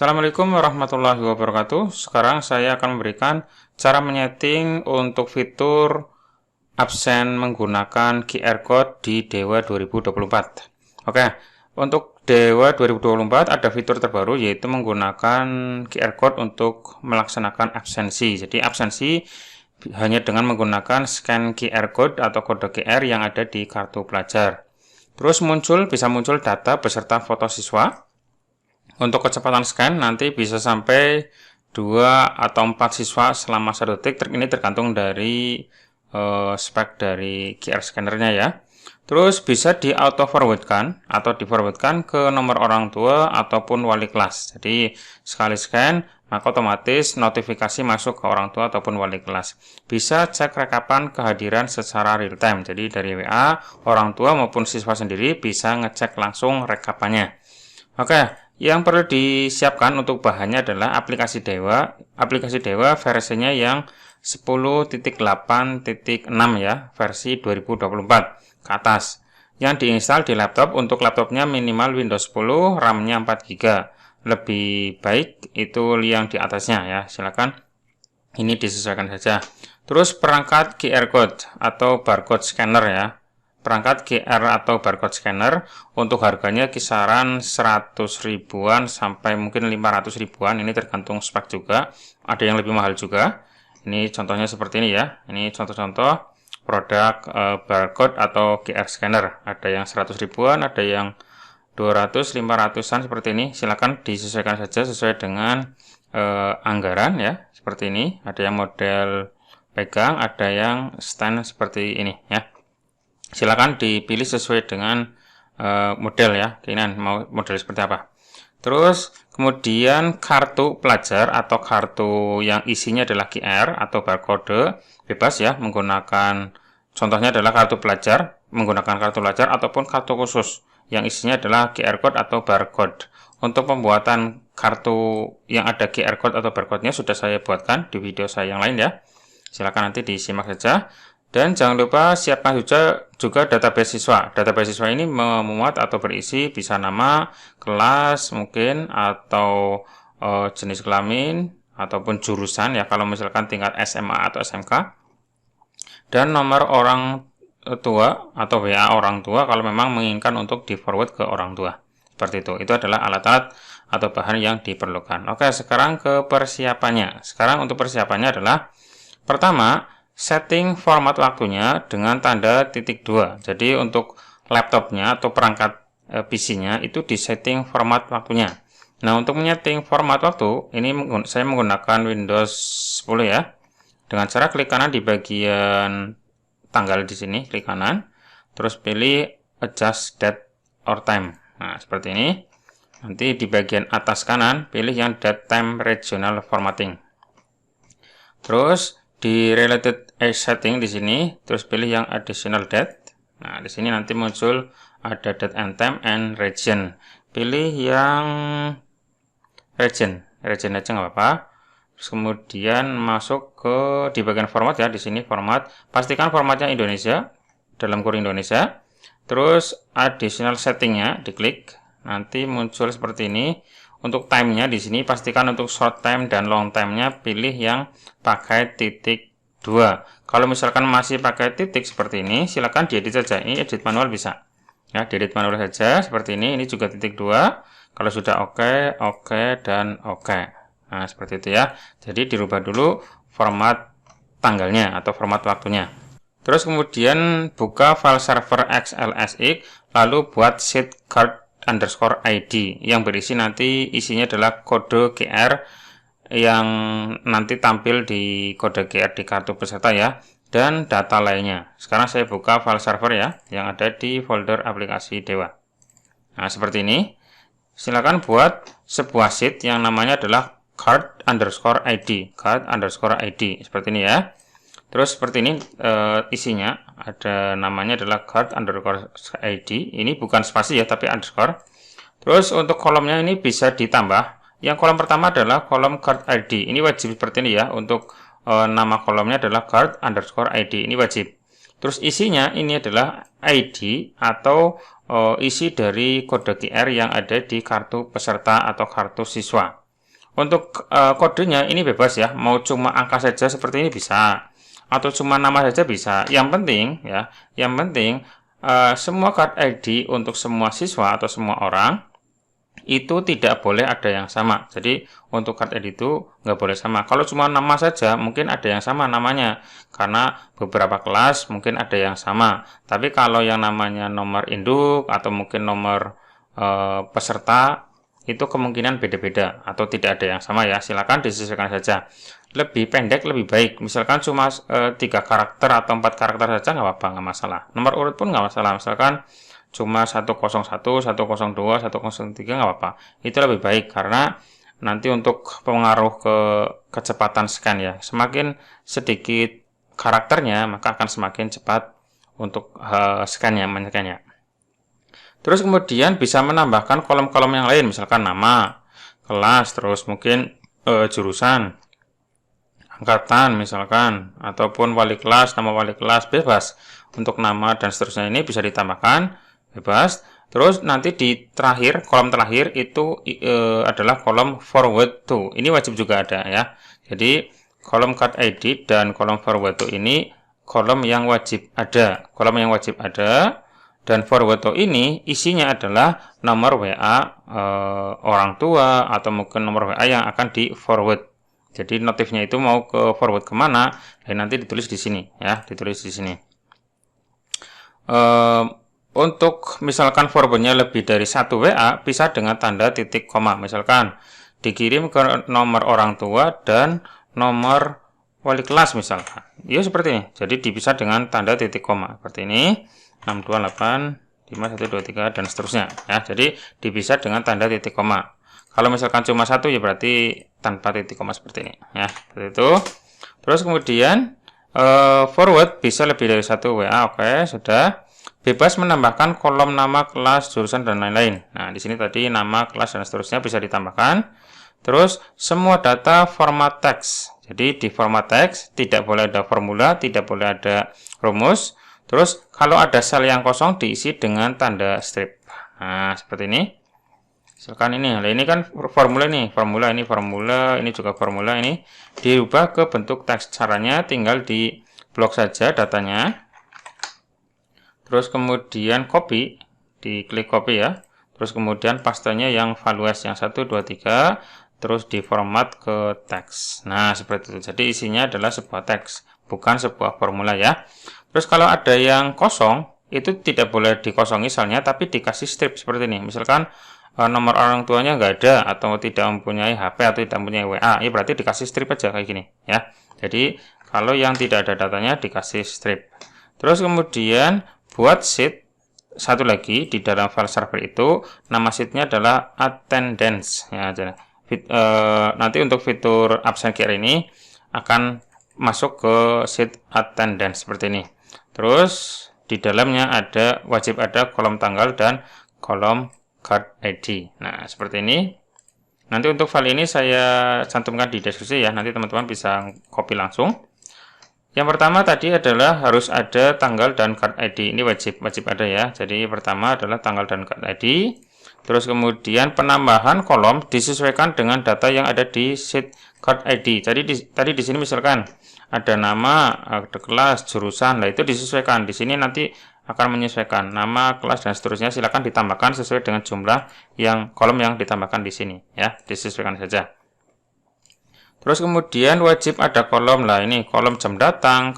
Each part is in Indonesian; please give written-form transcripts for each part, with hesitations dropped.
Assalamualaikum warahmatullahi wabarakatuh. Sekarang saya akan memberikan cara menyeting untuk fitur absen menggunakan QR Code di Dewa 2024. Oke, untuk Dewa 2024 ada fitur terbaru yaitu menggunakan QR Code untuk melaksanakan absensi. Jadi absensi hanya dengan menggunakan scan QR Code atau kode QR yang ada di kartu pelajar. Terus bisa muncul data beserta foto siswa. Untuk kecepatan scan nanti bisa sampai 2 atau 4 siswa selama 1 detik. Ini tergantung dari spek dari QR scannernya ya. Terus bisa di auto forwardkan atau di forwardkan ke nomor orang tua ataupun wali kelas. Jadi sekali scan maka otomatis notifikasi masuk ke orang tua ataupun wali kelas. Bisa cek rekapan kehadiran secara real time. Jadi dari WA orang tua maupun siswa sendiri bisa ngecek langsung rekapannya. Oke. Yang perlu disiapkan untuk bahannya adalah aplikasi Dewa. Aplikasi Dewa versinya yang 10.8.6 ya, versi 2024 ke atas. Yang diinstal di laptop, untuk laptopnya minimal Windows 10, RAM-nya 4GB. Lebih baik itu yang di atasnya ya, silakan. Ini disesuaikan saja. Terus perangkat QR Code atau barcode scanner ya. Perangkat QR atau barcode scanner untuk harganya kisaran 100 ribuan sampai mungkin 500 ribuan, ini tergantung spek juga, ada yang lebih mahal juga. Ini contohnya seperti ini ya, ini contoh-contoh produk barcode atau QR scanner, ada yang 100 ribuan, ada yang 200, 500-an seperti ini. Silakan disesuaikan saja sesuai dengan anggaran ya, seperti ini. Ada yang model pegang, ada yang stand seperti ini ya. Silakan dipilih sesuai dengan model ya, keinginan mau model seperti apa. Terus kemudian kartu pelajar atau kartu yang isinya adalah QR atau barcode bebas ya, menggunakan contohnya adalah kartu pelajar, menggunakan kartu pelajar ataupun kartu khusus yang isinya adalah QR code atau barcode. Untuk pembuatan kartu yang ada QR code atau barcode-nya sudah saya buatkan di video saya yang lain ya. Silakan nanti disimak saja. Dan jangan lupa siapkan juga database siswa. Database siswa ini memuat atau berisi bisa nama, kelas mungkin, atau jenis kelamin, ataupun jurusan ya kalau misalkan tingkat SMA atau SMK. Dan nomor orang tua atau WA orang tua kalau memang menginginkan untuk di forward ke orang tua. Seperti itu. Itu adalah alat-alat atau bahan yang diperlukan. Oke, sekarang ke persiapannya. Sekarang untuk persiapannya adalah pertama, setting format waktunya dengan tanda titik 2. Jadi untuk laptopnya atau perangkat PC-nya itu di setting format waktunya. Nah, untuk menyeting format waktu, ini saya menggunakan Windows 10 ya. Dengan cara klik kanan di bagian tanggal di sini, klik kanan. Terus pilih adjust date or time. Nah, seperti ini. Nanti di bagian atas kanan, pilih yang date time regional formatting. Terus di related setting di sini, terus pilih yang additional date. Nah, di sini nanti muncul ada date and time and region. Pilih yang region aja nggak apa-apa. Terus kemudian masuk ke di bagian format ya, di sini format. Pastikan formatnya Indonesia, dalam kurung Indonesia. Terus additional settingnya diklik. Nanti muncul seperti ini. Untuk time-nya di sini pastikan untuk short time dan long time-nya pilih yang pakai titik 2. Kalau misalkan masih pakai titik seperti ini, silakan diedit saja. Ini edit manual bisa. Ya, diedit manual saja seperti ini. Ini juga titik 2. Kalau sudah oke, dan oke. Nah, seperti itu ya. Jadi dirubah dulu format tanggalnya atau format waktunya. Terus kemudian buka file server XLSX, lalu buat sheet card _ID yang berisi nanti isinya adalah kode QR yang nanti tampil di kode QR di kartu peserta ya, dan data lainnya. Sekarang saya buka file server ya yang ada di folder aplikasi Dewa. Nah, seperti ini. Silakan buat sebuah sheet yang namanya adalah card_ID seperti ini ya. Terus seperti ini isinya ada namanya adalah card_ID. Ini bukan spasi ya, tapi underscore. Terus untuk kolomnya ini bisa ditambah. Yang kolom pertama adalah kolom card ID. Ini wajib seperti ini ya. Untuk nama kolomnya adalah card_ID. Ini wajib. Terus isinya ini adalah ID atau isi dari kode QR yang ada di kartu peserta atau kartu siswa. Untuk kodenya ini bebas ya, mau cuma angka saja seperti ini bisa, atau cuma nama saja bisa. Yang penting ya, yang penting semua card ID untuk semua siswa atau semua orang itu tidak boleh ada yang sama. Jadi untuk card ID itu nggak boleh sama. Kalau cuma nama saja mungkin ada yang sama namanya, karena beberapa kelas mungkin ada yang sama. Tapi kalau yang namanya nomor induk atau mungkin nomor peserta itu kemungkinan beda-beda atau tidak ada yang sama ya. Silakan disesuaikan saja. Lebih pendek lebih baik. Misalkan cuma 3 karakter atau 4 karakter saja nggak apa-apa, nggak masalah. Nomor urut pun nggak masalah. Misalkan cuma 101, 102, 103 nggak apa-apa. Itu lebih baik karena nanti untuk pengaruh ke kecepatan scan ya. Semakin sedikit karakternya maka akan semakin cepat untuk scan-nya, men-scan-nya. Terus kemudian bisa menambahkan kolom-kolom yang lain, misalkan nama, kelas, terus mungkin jurusan, angkatan misalkan, ataupun wali kelas, nama wali kelas, bebas. Untuk nama dan seterusnya ini bisa ditambahkan, bebas. Terus nanti di terakhir, kolom terakhir itu adalah kolom forward to. Ini wajib juga ada ya. Jadi kolom card ID dan kolom forward to ini kolom yang wajib ada. Kolom yang wajib ada. Dan forward to ini isinya adalah nomor WA orang tua atau mungkin nomor WA yang akan di forward. Jadi notifnya itu mau ke forward kemana, nanti ditulis di sini ya, ditulis di sini. Untuk misalkan forwardnya lebih dari 1 WA bisa dengan tanda titik koma. Misalkan dikirim ke nomor orang tua dan nomor wali kelas misalkan. Ya seperti ini. Jadi dipisah dengan tanda titik koma seperti ini. 628 5123 dan seterusnya ya. Jadi dipisah dengan tanda titik koma. Kalau misalkan cuma 1 ya berarti tanpa titik koma seperti ini ya. Seperti itu. Terus kemudian forward bisa lebih dari 1 WA. Oke, sudah. Bebas menambahkan kolom nama, kelas, jurusan dan lain-lain. Nah, di sini tadi nama, kelas dan seterusnya bisa ditambahkan. Terus semua data format teks. Jadi di format teks tidak boleh ada formula, tidak boleh ada rumus. Terus kalau ada sel yang kosong diisi dengan tanda strip. Nah, seperti ini. Misalkan ini, nah ini kan formula nih, ini juga formula ini diubah ke bentuk teks. Caranya tinggal di blok saja datanya. Terus kemudian copy, diklik copy ya. Terus kemudian pastenya yang values yang 1 2 3, terus diformat ke teks. Nah, seperti itu. Jadi isinya adalah sebuah teks, bukan sebuah formula ya. Terus kalau ada yang kosong, itu tidak boleh dikosongi misalnya, tapi dikasih strip seperti ini. Misalkan nomor orang tuanya nggak ada, atau tidak mempunyai HP, atau tidak mempunyai WA, ya berarti dikasih strip aja kayak gini ya. Jadi kalau yang tidak ada datanya dikasih strip. Terus kemudian buat sheet satu lagi di dalam file server itu, nama sheetnya adalah attendance ya. Nanti untuk fitur absen QR ini akan masuk ke sheet attendance seperti ini. Terus di dalamnya wajib ada kolom tanggal dan kolom card ID. Nah, seperti ini. Nanti untuk file ini saya cantumkan di deskripsi ya. Nanti teman-teman bisa copy langsung. Yang pertama tadi adalah harus ada tanggal dan card ID. Ini wajib ada ya. Jadi pertama adalah tanggal dan card ID. Terus kemudian penambahan kolom disesuaikan dengan data yang ada di sheet card ID. Jadi tadi di sini misalkan ada nama, ada kelas, jurusan. Nah, itu disesuaikan. Di sini nanti akan menyesuaikan nama, kelas dan seterusnya. Silakan ditambahkan sesuai dengan jumlah kolom yang ditambahkan di sini ya. Disesuaikan saja. Terus kemudian wajib ada kolom lah, ini kolom jam datang,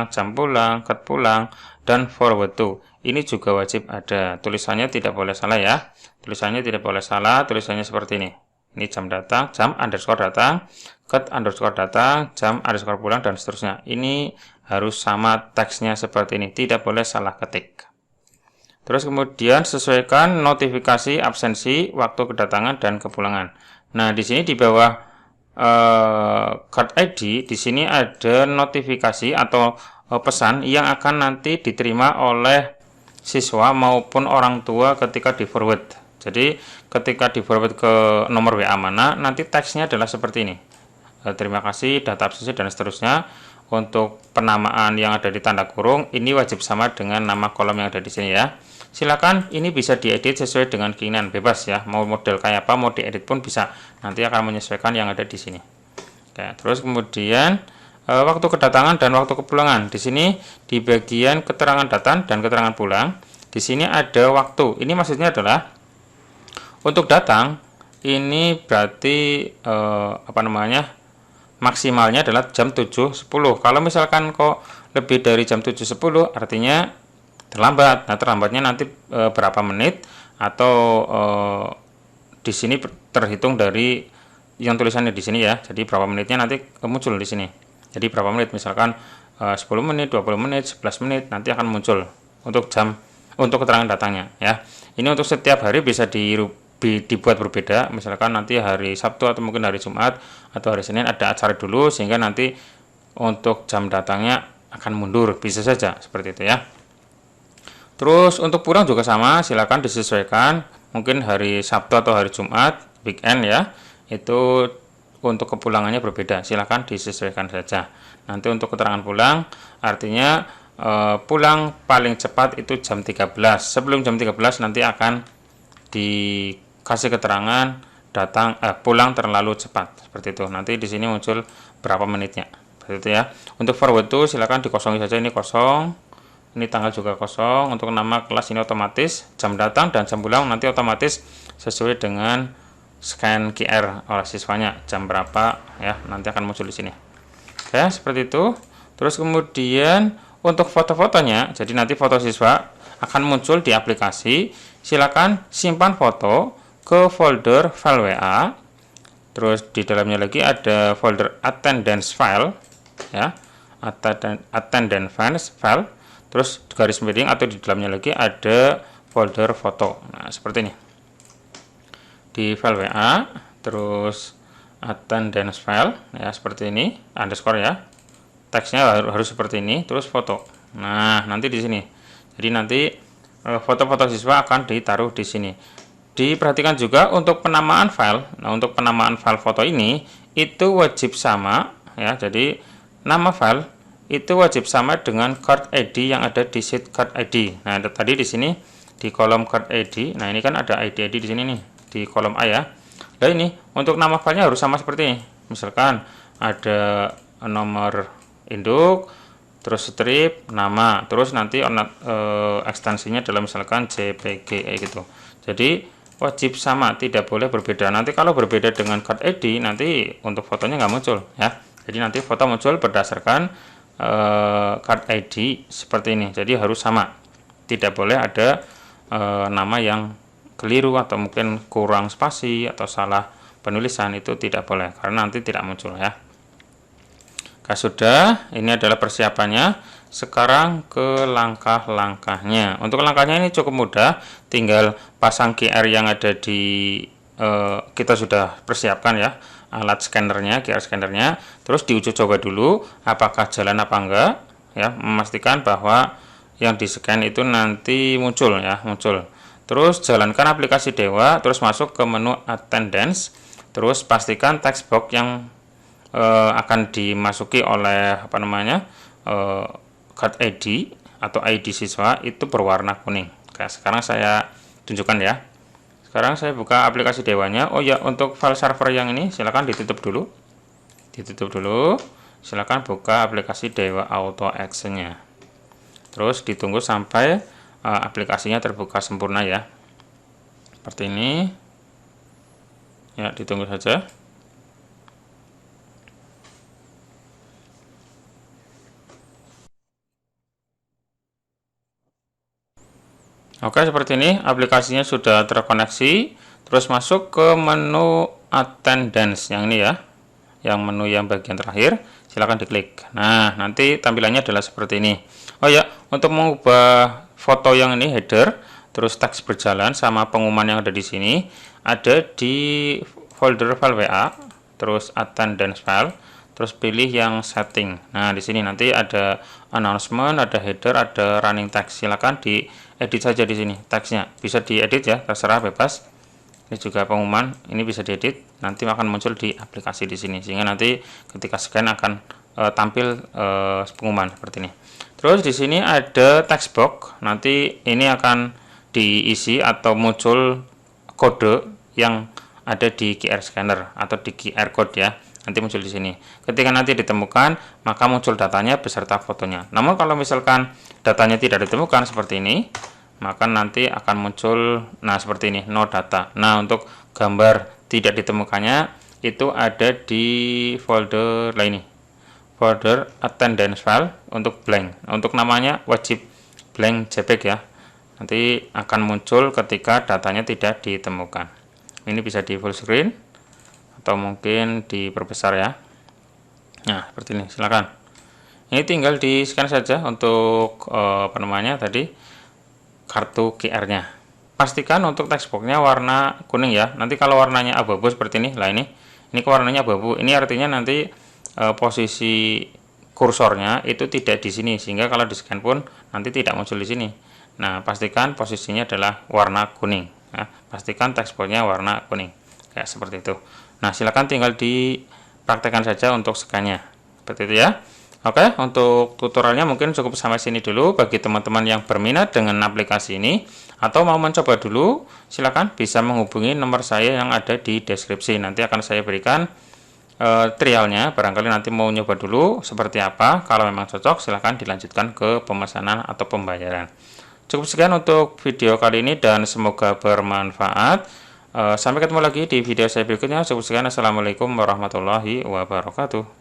jam pulang, ket pulang, dan forward to. Ini juga wajib ada. Tulisannya tidak boleh salah ya. Tulisannya tidak boleh salah. Tulisannya seperti ini. Ini jam datang, jam underscore datang, ket underscore datang, jam underscore pulang dan seterusnya. Ini harus sama teksnya seperti ini. Tidak boleh salah ketik. Terus kemudian sesuaikan notifikasi absensi, waktu kedatangan dan kepulangan. Nah, di sini di bawah card ID di sini ada notifikasi atau pesan yang akan nanti diterima oleh siswa maupun orang tua ketika di forward. Jadi ketika di forward ke nomor WA mana, nanti teksnya adalah seperti ini. terima kasih, data absensi, dan seterusnya. Untuk penamaan yang ada di tanda kurung ini wajib sama dengan nama kolom yang ada di sini ya. Silakan ini bisa diedit sesuai dengan keinginan, bebas ya. Mau model kayak apa, mau diedit pun bisa. Nanti akan menyesuaikan yang ada di sini. Oke, terus kemudian waktu kedatangan dan waktu kepulangan. Di sini di bagian keterangan datang dan keterangan pulang, di sini ada waktu. Ini maksudnya adalah untuk datang ini berarti maksimalnya adalah jam 7.10. Kalau misalkan kok lebih dari jam 7.10 artinya terlambat. Nah, terlambatnya nanti berapa menit atau di sini terhitung dari yang tulisannya di sini ya. Jadi berapa menitnya nanti muncul di sini. Jadi berapa menit, misalkan 10 menit, 20 menit, 11 menit nanti akan muncul untuk keterangan datangnya ya. Ini untuk setiap hari bisa dibuat berbeda, misalkan nanti hari Sabtu atau mungkin hari Jumat atau hari Senin ada acara dulu sehingga nanti untuk jam datangnya akan mundur, bisa saja seperti itu ya. Terus untuk pulang juga sama, silakan disesuaikan, mungkin hari Sabtu atau hari Jumat weekend ya, itu untuk kepulangannya berbeda, silakan disesuaikan saja. Nanti untuk keterangan pulang artinya pulang paling cepat itu jam 13, sebelum jam 13 nanti akan dikasih keterangan pulang terlalu cepat, seperti itu. Nanti di sini muncul berapa menitnya, seperti itu ya. Untuk forward to silakan dikosongi saja, ini kosong, ini tanggal juga kosong. Untuk nama kelas ini otomatis, jam datang dan jam pulang nanti otomatis sesuai dengan scan QR oleh siswanya jam berapa ya, nanti akan muncul di sini. Oke, seperti itu. Terus kemudian untuk foto-fotonya, jadi nanti foto siswa akan muncul di aplikasi. Silakan simpan foto ke folder file WA. Terus di dalamnya lagi ada folder attendance file ya, attendance file. Terus garis miring atau di dalamnya lagi ada folder foto. Nah, seperti ini. Di file WA, terus attendance file ya, seperti ini, underscore ya. Teksnya harus seperti ini, terus foto. Nah, nanti di sini. Jadi nanti foto-foto siswa akan ditaruh di sini. Diperhatikan juga untuk penamaan file. Nah, untuk penamaan file foto ini itu wajib sama ya. Jadi nama file itu wajib sama dengan card ID yang ada di sheet card ID. Nah, tadi di sini di kolom card ID. Nah, ini kan ada ID di sini nih di kolom A ya. Nah, ini untuk nama filenya harus sama seperti ini. Misalkan ada nomor induk, terus strip, nama, terus nanti ekstensinya adalah misalkan JPG gitu. Jadi wajib sama, tidak boleh berbeda. Nanti kalau berbeda dengan card ID, nanti untuk fotonya nggak muncul ya. Jadi nanti foto muncul berdasarkan card ID seperti ini. Jadi harus sama, tidak boleh ada nama yang keliru atau mungkin kurang spasi atau salah penulisan, itu tidak boleh karena nanti tidak muncul ya. Sudah, ini adalah persiapannya. Sekarang ke langkah-langkahnya. Untuk langkahnya ini cukup mudah, tinggal pasang QR yang ada di kita sudah persiapkan ya, alat scannernya, QR scannernya. Terus diuji coba dulu apakah jalan apa enggak ya, memastikan bahwa yang di scan itu nanti muncul ya, muncul. Terus jalankan aplikasi Dewa, terus masuk ke menu attendance, terus pastikan text box yang akan dimasuki oleh card ID atau ID siswa itu berwarna kuning. Oke, sekarang saya tunjukkan ya. Sekarang saya buka aplikasi Dewanya. Oh ya, untuk file server yang ini silakan ditutup dulu. Ditutup dulu. Silakan buka aplikasi Dewa Auto Action-nya. Terus ditunggu sampai aplikasinya terbuka sempurna ya. Seperti ini. Ya, ditunggu saja. Oke, seperti ini aplikasinya sudah terkoneksi. Terus masuk ke menu attendance yang ini ya, yang menu yang bagian terakhir, silahkan diklik. Nah, nanti tampilannya adalah seperti ini. Oh ya, untuk mengubah foto yang ini header, terus teks berjalan sama pengumuman yang ada di sini, ada di folder file WA, terus attendance file, terus pilih yang setting. Nah, di sini nanti ada announcement, ada header, ada running text. Silakan diedit saja di sini teksnya. Bisa diedit ya, terserah bebas. Ini juga pengumuman, ini bisa diedit, nanti akan muncul di aplikasi di sini, sehingga nanti ketika scan akan tampil pengumuman seperti ini. Terus di sini ada text box, nanti ini akan diisi atau muncul kode yang ada di QR scanner atau di QR code ya. Nanti muncul di sini. Ketika nanti ditemukan, maka muncul datanya beserta fotonya. Namun kalau misalkan datanya tidak ditemukan seperti ini, maka nanti akan muncul seperti ini, no data. Nah, untuk gambar tidak ditemukannya itu ada di folder lain ini, folder attendance file untuk blank. Untuk namanya wajib blank JPEG ya. Nanti akan muncul ketika datanya tidak ditemukan. Ini bisa di full screen atau mungkin diperbesar ya. Nah, seperti ini, silakan. Ini tinggal di scan saja untuk tadi kartu QR-nya. Pastikan untuk text box-nya warna kuning ya. Nanti kalau warnanya abu-abu seperti ini, ini warnanya abu-abu. Ini artinya nanti posisi kursornya itu tidak di sini, sehingga kalau di scan pun nanti tidak muncul di sini. Nah, pastikan posisinya adalah warna kuning. Nah, pastikan text box-nya warna kuning. Kayak seperti itu. Nah, silakan tinggal dipraktekkan saja untuk scan-nya. Seperti itu ya. Oke, untuk tutorialnya mungkin cukup sampai sini dulu. Bagi teman-teman yang berminat dengan aplikasi ini atau mau mencoba dulu, silakan bisa menghubungi nomor saya yang ada di deskripsi. Nanti akan saya berikan trialnya, barangkali nanti mau nyoba dulu seperti apa. Kalau memang cocok, silakan dilanjutkan ke pemesanan atau pembayaran. Cukup sekian untuk video kali ini dan semoga bermanfaat. Sampai ketemu lagi di video saya berikutnya. Cukup sekian. Assalamualaikum warahmatullahi wabarakatuh.